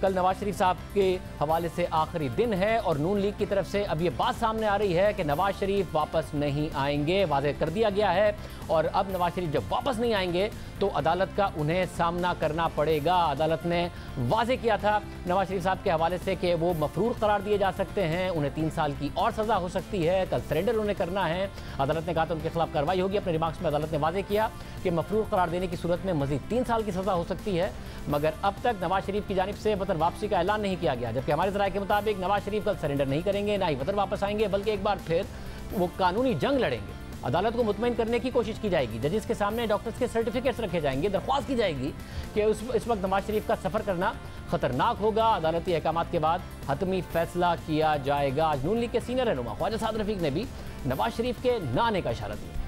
कल नवाज शरीफ साहब के हवाले से आखिरी दिन है और नून लीग की तरफ से अब ये बात सामने आ रही है कि नवाज शरीफ वापस नहीं आएंगे, वाज़ेह कर दिया गया है। और अब नवाज शरीफ जब वापस नहीं आएंगे तो अदालत का उन्हें सामना करना पड़ेगा। अदालत ने वाज़ेह किया था नवाज शरीफ साहब के हवाले से कि वो मफरूर करार दिए जा सकते हैं, उन्हें 3 साल की और सज़ा हो सकती है। कल सरेंडर उन्हें करना है। अदालत ने कहा था उनके खिलाफ कार्रवाई होगी। अपने रिमार्क्स में अदालत ने वाज़ेह किया कि मफरूर करार देने की सूरत में मज़ीद 3 साल की सज़ा हो सकती है, मगर अब तक नवाज शरीफ की जानिब से वतन वापसी का ऐलान नहीं किया गया। जबकि हमारे ज़राए के मुताबिक नवाज शरीफ कल सरेंडर नहीं करेंगे, ना ही वतन वापस आएंगे, बल्कि एक बार फिर वो कानूनी जंग लड़ेंगे। अदालत को मुतमईन करने की कोशिश की जाएगी। जजेस के सामने डॉक्टर्स के सर्टिफिकेट्स रखे जाएंगे। दरख्वास्त की जाएगी कि इस वक्त नवाज शरीफ का सफ़र करना खतरनाक होगा। अदालती अहकामात के बाद हतमी फैसला किया जाएगा। आज नून लीग के सीनियर रहनुमा ख्वाजा साद रफीक ने भी नवाज शरीफ के न आने का इशारा दिया।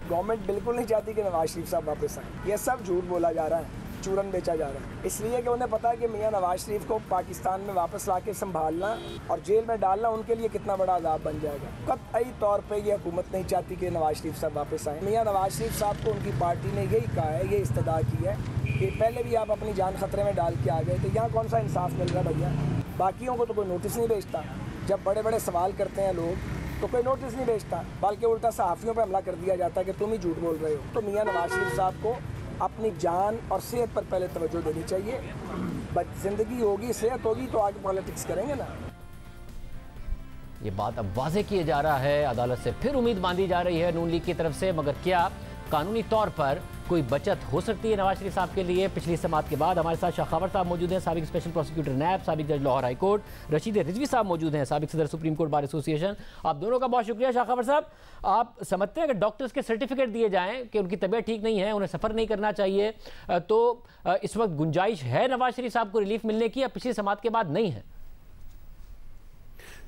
गवर्नमेंट बिल्कुल नहीं चाहती कि नवाज शरीफ साहब वापस आए। ये सब झूठ बोला जा रहा है, चूरन बेचा जा रहा है, इसलिए कि उन्हें पता है कि मियां नवाज शरीफ को पाकिस्तान में वापस लाके संभालना और जेल में डालना उनके लिए कितना बड़ा अज़ाब बन जाएगा। कतई तौर पे ये हुकूमत नहीं चाहती कि नवाज शरीफ साहब वापस आए। मियां नवाज शरीफ साहब को उनकी पार्टी ने यही कहा है, ये इस्तदा की है कि पहले भी आप अपनी जान खतरे में डाल के आ गए, तो यहाँ कौन सा इंसाफ मिल रहा है भैया? बाकियों को तो कोई नोटिस नहीं भेजता। जब बड़े बड़े सवाल करते हैं लोग तो कोई नोटिस नहीं भेजता, बल्कि उल्टा सहाफ़ियों पर हमला कर दिया जाता है कि तुम ही झूठ बोल रहे हो। तो मियां नवाज शरीफ साहब को अपनी जान और सेहत पर पहले तवज्जो देनी चाहिए। ज़िंदगी होगी, सेहत होगी तो आगे पॉलिटिक्स करेंगे ना। ये बात अब वाज़ेह किया जा रहा है। अदालत से फिर उम्मीद बांधी जा रही है नून लीग की तरफ से, मगर क्या कानूनी तौर पर कोई बचत हो सकती है नवाज शरीफ साहब के लिए? पिछली समात के बाद हमारे साथ शाखावर साहब मौजूद हैं, साबिक स्पेशल प्रोसिक्यूटर नैब, साबिक जज लाहौर हाई कोर्ट। रशीद रिजवी साहब मौजूद हैं, साबिक सदर सुप्रीम कोर्ट बार एसोसिएशन। आप दोनों का बहुत शुक्रिया। शाखावर साहब, आप समझते हैं कि डॉक्टर्स के सर्टिफिकेट दिए जाएं कि उनकी तबीयत ठीक नहीं है, उन्हें सफ़र नहीं करना चाहिए, तो इस वक्त गुंजाइश है नवाज शरीफ साहब को रिलीफ मिलने की, या पिछली समात के बाद नहीं है?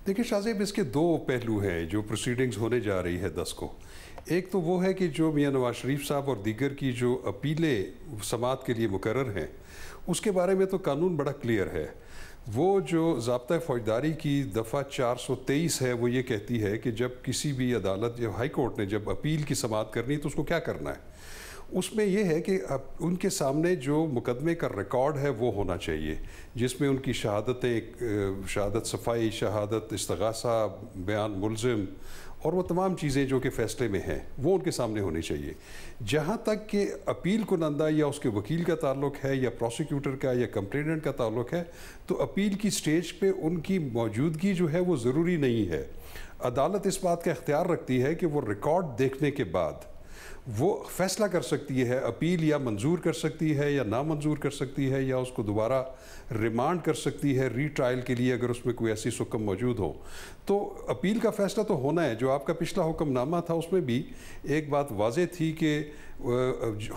देखिए शाहजेब, इसके 2 पहलू हैं जो प्रोसीडिंग्स होने जा रही है 10 को। एक तो वो है कि जो मियां नवाज शरीफ साहब और दीगर की जो अपीलें समात के लिए मुकर्रर हैं, उसके बारे में तो कानून बड़ा क्लियर है। वो जो ज़ाब्ता फ़ौजदारी की दफ़ा 423 है, वो ये कहती है कि जब किसी भी अदालत या हाई कोर्ट ने जब अपील की समात करनी है तो उसको क्या करना है। उसमें यह है कि अब उनके सामने जो मुकदमे का रिकॉर्ड है वो होना चाहिए, जिसमें उनकी शहादतें, शहादत सफ़ाई, शहादत इस्तग़ासा, बयान मुल्ज़िम और वो तमाम चीज़ें जो कि फ़ैसले में हैं वो उनके सामने होनी चाहिए। जहाँ तक कि अपील कुनंदा या उसके वकील का ताल्लुक़ है या प्रोसिक्यूटर का या कंप्लेनेंट का ताल्लुक़ है, तो अपील की स्टेज पे उनकी मौजूदगी जो है वो ज़रूरी नहीं है। अदालत इस बात का इख्तियार रखती है कि वो रिकॉर्ड देखने के बाद वो फ़ैसला कर सकती है, अपील या मंजूर कर सकती है या ना मंजूर कर सकती है, या उसको दोबारा रिमांड कर सकती है रीट्रायल के लिए अगर उसमें कोई ऐसी हुक्म मौजूद हो। तो अपील का फ़ैसला तो होना है। जो आपका पिछला हुक्मनामा था उसमें भी एक बात वाज़ेह थी कि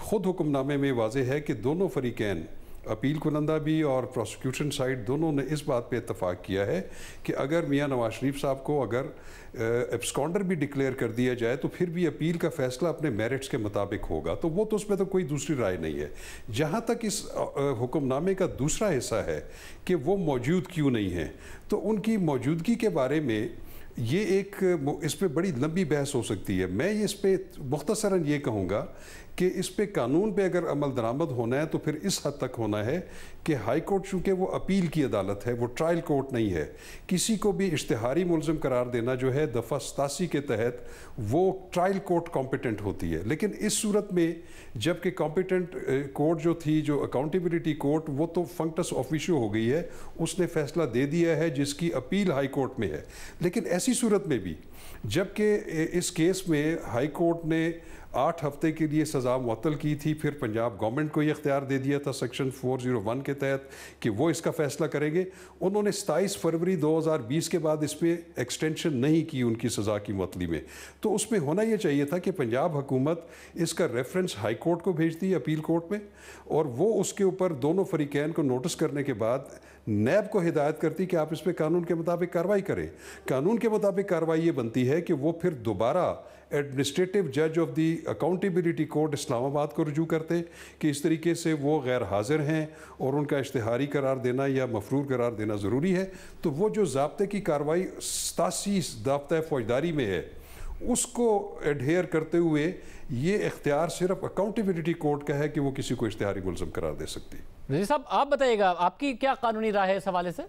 ख़ुद हुक्मनामे में वाज़ेह है कि दोनों फ़रीक़ैन, अपील कुनंदा भी और प्रोसिक्यूशन साइड, दोनों ने इस बात पे इत्तफ़ाक़ किया है कि अगर मियां नवाज शरीफ साहब को अगर एब्सकॉन्डर भी डिक्लेयर कर दिया जाए तो फिर भी अपील का फ़ैसला अपने मेरिट्स के मुताबिक होगा। तो वो तो उसमें तो कोई दूसरी राय नहीं है। जहाँ तक इस हुक्मनामे का दूसरा हिस्सा है कि वो मौजूद क्यों नहीं है, तो उनकी मौजूदगी के बारे में ये एक इस पर बड़ी लंबी बहस हो सकती है। मैं इस पर मुख्तसरन ये कहूँगा कि इस पे कानून पे अगर अमल दरामद होना है तो फिर इस हद तक होना है कि हाई कोर्ट, चूँकि वो अपील की अदालत है, वो ट्रायल कोर्ट नहीं है, किसी को भी इश्तिहारी मुल्ज़िम करार देना जो है दफ़ा 87 के तहत वो ट्रायल कोर्ट कॉम्पिटेंट होती है। लेकिन इस सूरत में जबकि कॉम्पिटेंट कोर्ट जो थी, जो अकाउंटेबिलिटी कोर्ट, वो तो फंक्टस ऑफिशियो हो गई है, उसने फ़ैसला दे दिया है जिसकी अपील हाई कोर्ट में है। लेकिन ऐसी सूरत में भी जबकि इस केस में हाई कोर्ट ने 8 हफ्ते के लिए सज़ा मुअत्तल की थी, फिर पंजाब गवर्नमेंट को ये इख्तियार दे दिया था सेक्शन 401 के तहत कि वो इसका फ़ैसला करेंगे। उन्होंने 27 फरवरी 2020 के बाद इस पर एक्सटेंशन नहीं की उनकी सज़ा की मुअत्तली में। तो उसमें होना ये चाहिए था कि पंजाब हुकूमत इसका रेफरेंस हाई कोर्ट को भेजती, अपील कोर्ट में, और वो उसके ऊपर दोनों फ़रीक़ैन को नोटिस करने के बाद नैब को हिदायत करती कि आप इस पर कानून के मुताबिक कार्रवाई करें। कानून के मुताबिक कार्रवाई ये बनती है कि वो फिर दोबारा एडमिनिस्ट्रेटिव जज of the accountability court Islamabad को रुजू करते कि इस तरीके से वो गैर हाजिर हैं और उनका इश्तिहारी करार देना या मफरूर करार देना ज़रूरी है। तो वो जो ज़ाब्ते की कार्रवाई 87 ज़ाब्ता फ़ौजदारी में है उसको एडहेयर करते हुए ये इख्तियार सिर्फ अकाउंटेबिलिटी कोर्ट का है कि वो किसी को इश्तिहारी मुल्ज़िम करार दे सकती है। रज़ी साहब, आप बताइएगा, आपकी क्या कानूनी राय है इस हवाले से?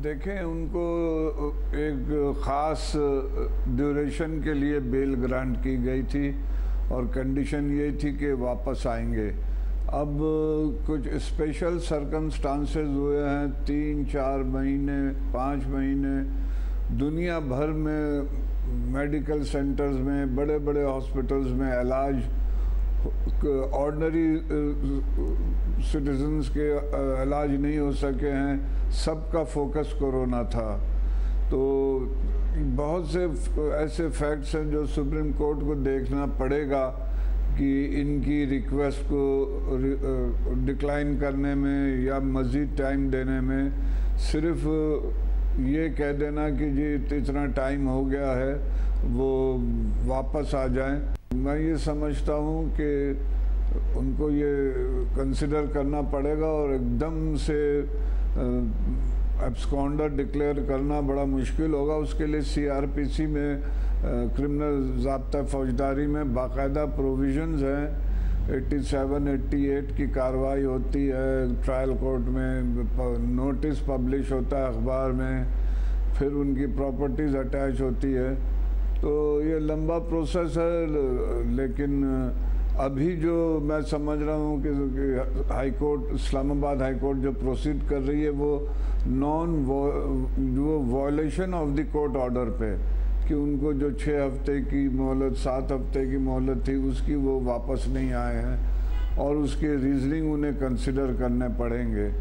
देखें, उनको एक ख़ास ड्यूरेशन के लिए बेल ग्रांट की गई थी और कंडीशन ये थी कि वापस आएंगे। अब कुछ स्पेशल सर्कमस्टांसेस हुए हैं, 3-4 महीने 5 महीने दुनिया भर में मेडिकल सेंटर्स में, बड़े बड़े हॉस्पिटल्स में इलाज ऑर्डिनरी सिटीजन्स के इलाज नहीं हो सके हैं। सबका फोकस कोरोना था। तो बहुत से ऐसे फैक्ट्स हैं जो सुप्रीम कोर्ट को देखना पड़ेगा कि इनकी रिक्वेस्ट को डिक्लाइन करने में या मज़ीद टाइम देने में। सिर्फ ये कह देना कि जी इतना टाइम हो गया है, वो वापस आ जाएं, मैं ये समझता हूँ कि उनको ये कंसिडर करना पड़ेगा और एकदम से एब्सकॉन्डर डिक्लेयर करना बड़ा मुश्किल होगा। उसके लिए CRPC में क्रिमिनल ज़ाब्ता फौजदारी में बाकायदा प्रोविजंस हैं। 87-88 की कार्रवाई होती है ट्रायल कोर्ट में, नोटिस पब्लिश होता है अखबार में, फिर उनकी प्रॉपर्टीज़ अटैच होती है। तो ये लंबा प्रोसेस है। लेकिन अभी जो मैं समझ रहा हूँ कि high court, Islamabad high court जो प्रोसीड कर रही है वो जो violation of the court order पे, कि उनको जो 6 हफ्ते की मोहलत, 7 हफ्ते की मोहलत थी, उसकी वो वापस नहीं आए हैं और उसके रीजनिंग उन्हें कंसिडर करने पड़ेंगे।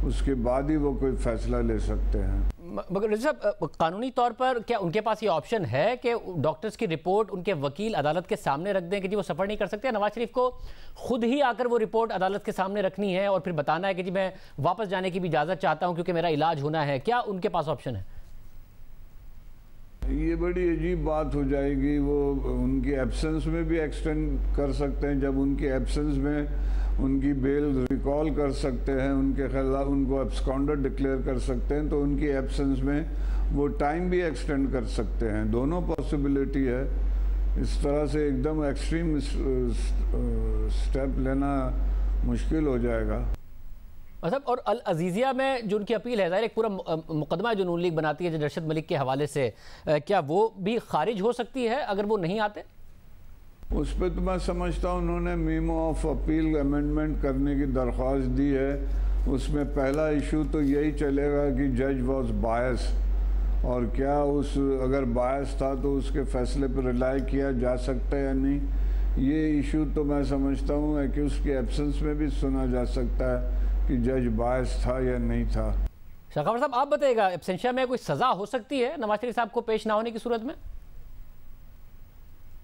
उसके बाद ही वो कोई फैसला ले सकते हैं। मगर रज़ी साहब, कानूनी तौर पर क्या उनके पास ये ऑप्शन है कि डॉक्टर्स की रिपोर्ट उनके वकील अदालत के सामने रख दें कि जी वो सफ़र नहीं कर सकते? नवाज शरीफ को खुद ही आकर वो रिपोर्ट अदालत के सामने रखनी है और फिर बताना है कि जी मैं वापस जाने की भी इजाज़त चाहता हूँ क्योंकि मेरा इलाज होना है? क्या उनके पास ऑप्शन है? ये बड़ी अजीब बात हो जाएगी। वो उनकी एब्सेंस में भी एक्सटेंड कर सकते हैं। जब उनकी एब्सेंस में उनकी बेल रिकॉल कर सकते हैं, उनके खिलाफ उनको एब्सकॉन्डर डिक्लेयर कर सकते हैं, तो उनकी एब्सेंस में वो टाइम भी एक्सटेंड कर सकते हैं। दोनों पॉसिबिलिटी है। इस तरह से एकदम एक्सट्रीम स्टेप लेना मुश्किल हो जाएगा। मतलब और अल अजीज़िया में जो उनकी अपील है, ज़ाहिर एक पूरा मुकदमा जो नून लीग बनाती है जज अरशद मलिक के हवाले से, क्या वो भी खारिज हो सकती है अगर वो नहीं आते? उस पर तो मैं समझता हूँ उन्होंने मीमो ऑफ अपील अमेंडमेंट करने की दरख्वास्त दी है। उसमें पहला इशू तो यही चलेगा कि जज वॉज बायस, और क्या अगर बायस था तो उसके फैसले पर रिलाई किया जा सकता है या नहीं। ये इशू तो मैं समझता हूँ है कि उसकी एब्सेंस में भी सुना जा सकता है कि जज बायस था या नहीं था। शाखावर साहब, आप बताइएगा, एब्सेंशिया में कोई सज़ा हो सकती है नवाज शरीफ साहब को पेश ना होने की सूरत में?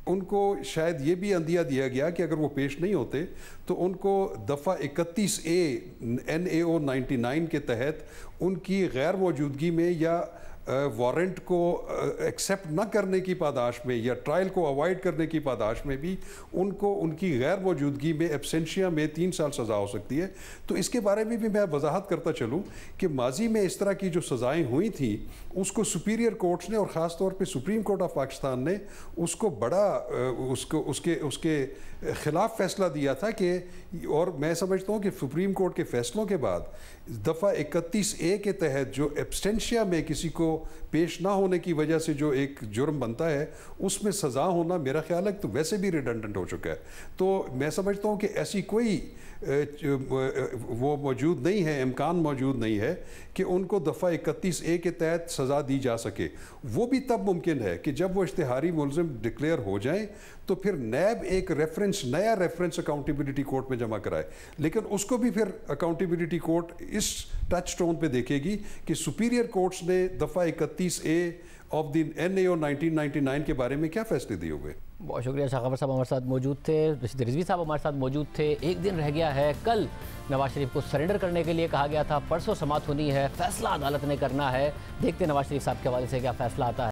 उनको शायद ये भी अंदिया दिया गया कि अगर वो पेश नहीं होते तो उनको दफ़ा 31A NAO 99 के तहत उनकी गैर मौजूदगी में या वारंट को एक्सेप्ट न करने की पादाश में या ट्रायल को अवॉइड करने की पादाश में भी उनको उनकी गैर मौजूदगी में एब्सेंशिया में 3 साल सज़ा हो सकती है। तो इसके बारे में भी मैं वजाहत करता चलूँ कि माजी में इस तरह की जो सज़ाएँ हुई थी उसको सुपीरियर कोर्ट्स ने और ख़ास तौर पे सुप्रीम कोर्ट ऑफ पाकिस्तान ने उसको बड़ा उसके ख़िलाफ़ फ़ैसला दिया था कि, और मैं समझता हूँ कि सुप्रीम कोर्ट के फ़ैसलों के बाद दफ़ा 31A के तहत जो एब्स्टेंशिया में किसी को पेश ना होने की वजह से जो एक जुर्म बनता है उसमें सज़ा होना मेरा ख्याल है तो वैसे भी रिडंडेंट हो चुका है। तो मैं समझता हूँ कि ऐसी कोई वो मौजूद नहीं है, इम्कान मौजूद नहीं है कि उनको दफ़ा 31A के तहत सज़ा दी जा सके। वो भी तब मुमकिन है कि जब वो इश्तिहारी मुल्ज़िम डिक्लेयर हो जाएं तो फिर नैब एक नया रेफरेंस अकाउंटेबिलिटी कोर्ट में जमा कराए, लेकिन उसको भी फिर अकाउंटेबिलिटी कोर्ट इस टच स्टोन पे देखेगी कि सुपीरियर कोर्ट्स ने दफ़ा 31A ऑफ द NAO 1999 के बारे में क्या फैसले दिए हुए। बहुत शुक्रिया। शाखावर साहब हमारे साथ मौजूद थे, रशीद रिजवी साहब हमारे साथ मौजूद थे। एक दिन रह गया है, कल नवाज शरीफ को सरेंडर करने के लिए कहा गया था, परसों समाअत होनी है, फैसला अदालत ने करना है। देखते नवाज शरीफ साहब के हवाले से क्या फैसला आता है।